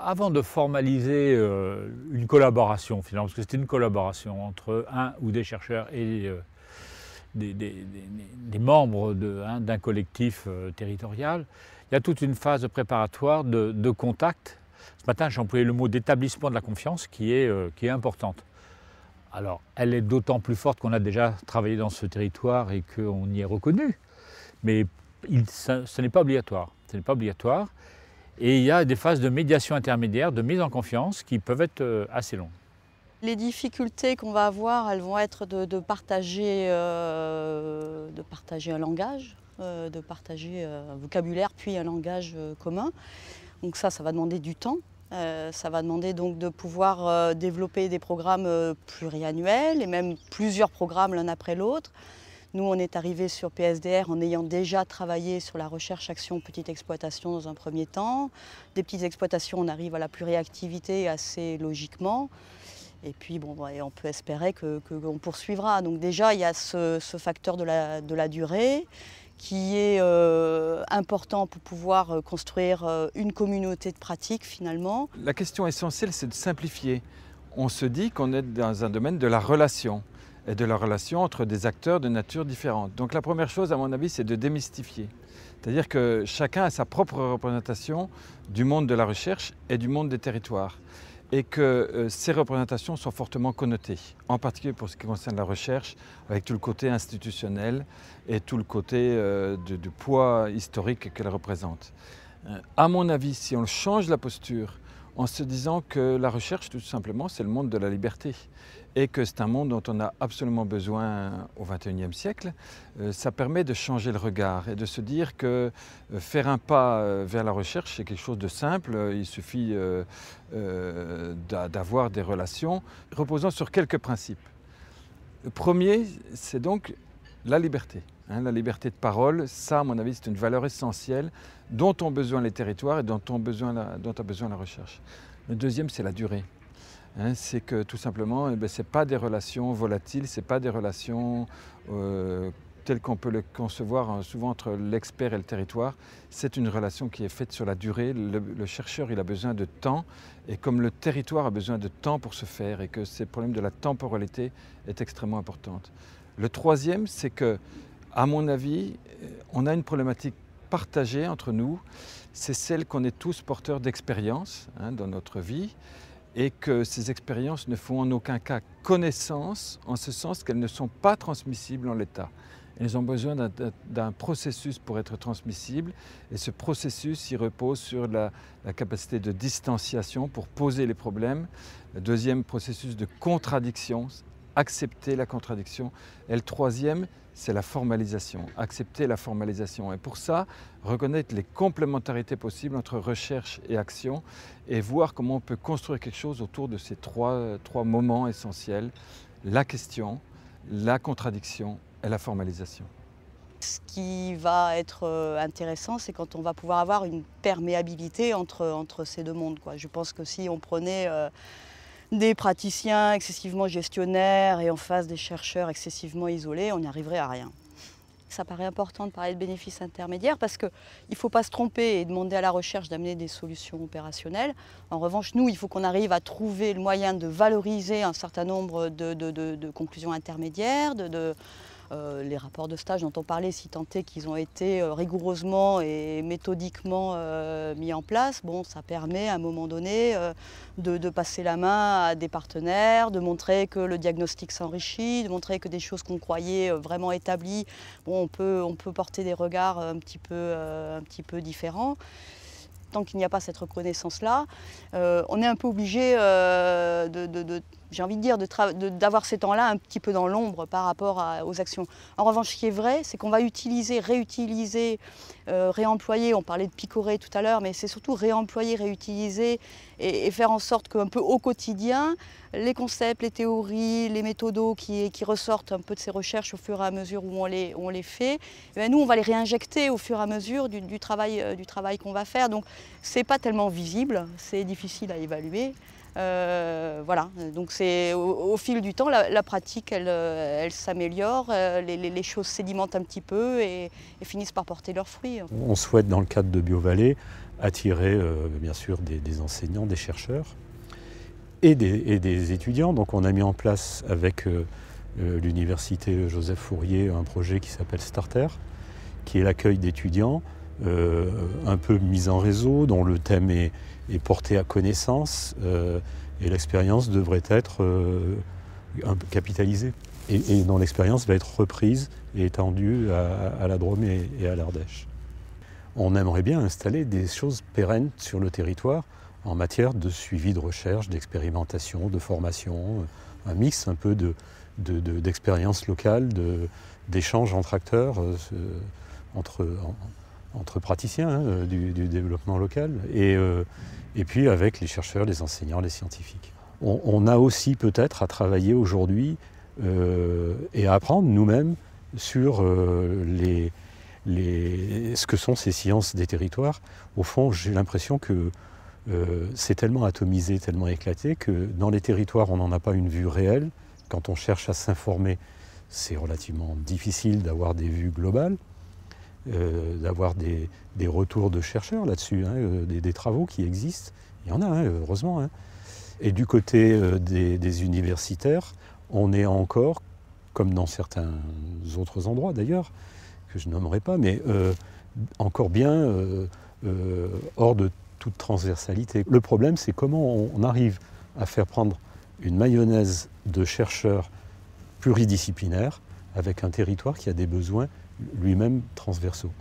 Avant de formaliser une collaboration, finalement, parce que c'était une collaboration entre un ou des chercheurs et des membres d'un collectif territorial, il y a toute une phase préparatoire de contact. Ce matin, j'ai employé le mot d'établissement de la confiance qui est importante. Alors, elle est d'autant plus forte qu'on a déjà travaillé dans ce territoire et qu'on y est reconnu, mais ce n'est pas obligatoire. Ce n'est pas obligatoire. Et il y a des phases de médiation intermédiaire, de mise en confiance qui peuvent être assez longues. Les difficultés qu'on va avoir, elles vont être de partager un langage, de partager un vocabulaire puis un langage commun. Donc ça va demander du temps. Ça va demander donc de pouvoir développer des programmes pluriannuels et même plusieurs programmes l'un après l'autre. Nous, on est arrivé sur PSDR en ayant déjà travaillé sur la recherche action petite exploitation dans un premier temps. Des petites exploitations, on arrive à la pluriactivité assez logiquement. Et puis, on peut espérer qu'on poursuivra. Donc déjà, il y a ce facteur de la durée qui est important pour pouvoir construire une communauté de pratique finalement. La question essentielle, c'est de simplifier. On se dit qu'on est dans un domaine de la relation et de la relation entre des acteurs de nature différente. Donc la première chose, à mon avis, c'est de démystifier. C'est-à-dire que chacun a sa propre représentation du monde de la recherche et du monde des territoires. Et que ces représentations sont fortement connotées, en particulier pour ce qui concerne la recherche, avec tout le côté institutionnel et tout le côté du poids historique qu'elle représente. À mon avis, si on change la posture en se disant que la recherche, tout simplement, c'est le monde de la liberté et que c'est un monde dont on a absolument besoin au XXIe siècle, ça permet de changer le regard et de se dire que faire un pas vers la recherche, c'est quelque chose de simple. Il suffit d'avoir des relations reposant sur quelques principes. Le premier, c'est donc la liberté. La liberté de parole, ça, à mon avis, c'est une valeur essentielle dont ont besoin les territoires et dont a besoin la recherche. Le deuxième, c'est la durée. C'est que tout simplement, ce n'est pas des relations volatiles, ce n'est pas des relations telles qu'on peut le concevoir souvent entre l'expert et le territoire. C'est une relation qui est faite sur la durée. Le chercheur, il a besoin de temps, et comme le territoire a besoin de temps pour se faire, et que ce problème de la temporalité est extrêmement important. Le troisième, c'est que, à mon avis, on a une problématique partagée entre nous, c'est celle qu'on est tous porteurs d'expériences dans notre vie, et que ces expériences ne font en aucun cas connaissance, en ce sens qu'elles ne sont pas transmissibles en l'état. Elles ont besoin d'un processus pour être transmissibles, et ce processus, il repose sur la capacité de distanciation pour poser les problèmes. Le deuxième processus de contradiction, accepter la contradiction. Et le troisième, c'est la formalisation, accepter la formalisation. Et pour ça, reconnaître les complémentarités possibles entre recherche et action et voir comment on peut construire quelque chose autour de ces trois moments essentiels, la question, la contradiction et la formalisation. Ce qui va être intéressant, c'est quand on va pouvoir avoir une perméabilité entre ces deux mondes, quoi. Je pense que si on prenait des praticiens excessivement gestionnaires et en face des chercheurs excessivement isolés, on n'y arriverait à rien. Ça paraît important de parler de bénéfices intermédiaires parce qu'il ne faut pas se tromper et demander à la recherche d'amener des solutions opérationnelles. En revanche, nous, il faut qu'on arrive à trouver le moyen de valoriser un certain nombre de conclusions intermédiaires, les rapports de stage dont on parlait, si tant est qu'ils ont été rigoureusement et méthodiquement mis en place, ça permet à un moment donné de passer la main à des partenaires, de montrer que le diagnostic s'enrichit, de montrer que des choses qu'on croyait vraiment établies, on peut porter des regards un petit peu différents. Tant qu'il n'y a pas cette reconnaissance-là, on est un peu obligé j'ai envie de dire, d'avoir ces temps-là un petit peu dans l'ombre par rapport aux actions. En revanche, ce qui est vrai, c'est qu'on va utiliser, réutiliser, réemployer, on parlait de picorer tout à l'heure, mais c'est surtout réemployer, réutiliser et faire en sorte qu'un peu au quotidien, les concepts, les théories, les méthodos qui ressortent un peu de ces recherches au fur et à mesure où on les fait, nous, on va les réinjecter au fur et à mesure du travail qu'on va faire. Donc, ce n'est pas tellement visible, c'est difficile à évaluer. Voilà, donc c'est au fil du temps, la pratique, elle s'améliore, les choses sédimentent un petit peu et finissent par porter leurs fruits. On souhaite, dans le cadre de BioVallée, attirer bien sûr des enseignants, des chercheurs et des étudiants. Donc on a mis en place avec l'université Joseph Fourier un projet qui s'appelle Starter, qui est l'accueil d'étudiants un peu mis en réseau, dont le thème est porté à connaissance et l'expérience devrait être un peu capitalisée et dont l'expérience va être reprise et étendue à la Drôme et à l'Ardèche. On aimerait bien installer des choses pérennes sur le territoire en matière de suivi de recherche, d'expérimentation, de formation, un mix un peu d'expériences locales, d'échanges entre acteurs, entre praticiens du développement local et puis avec les chercheurs, les enseignants, les scientifiques. On a aussi peut-être à travailler aujourd'hui et à apprendre nous-mêmes sur ce que sont ces sciences des territoires. Au fond, j'ai l'impression que c'est tellement atomisé, tellement éclaté que dans les territoires, on n'en a pas une vue réelle. Quand on cherche à s'informer, c'est relativement difficile d'avoir des vues globales. D'avoir des retours de chercheurs là-dessus, des travaux qui existent. Il y en a, heureusement. Et du côté des universitaires, on est encore, comme dans certains autres endroits d'ailleurs, que je nommerai pas, mais encore bien hors de toute transversalité. Le problème, c'est comment on arrive à faire prendre une mayonnaise de chercheurs pluridisciplinaires avec un territoire qui a des besoins lui-même transversaux.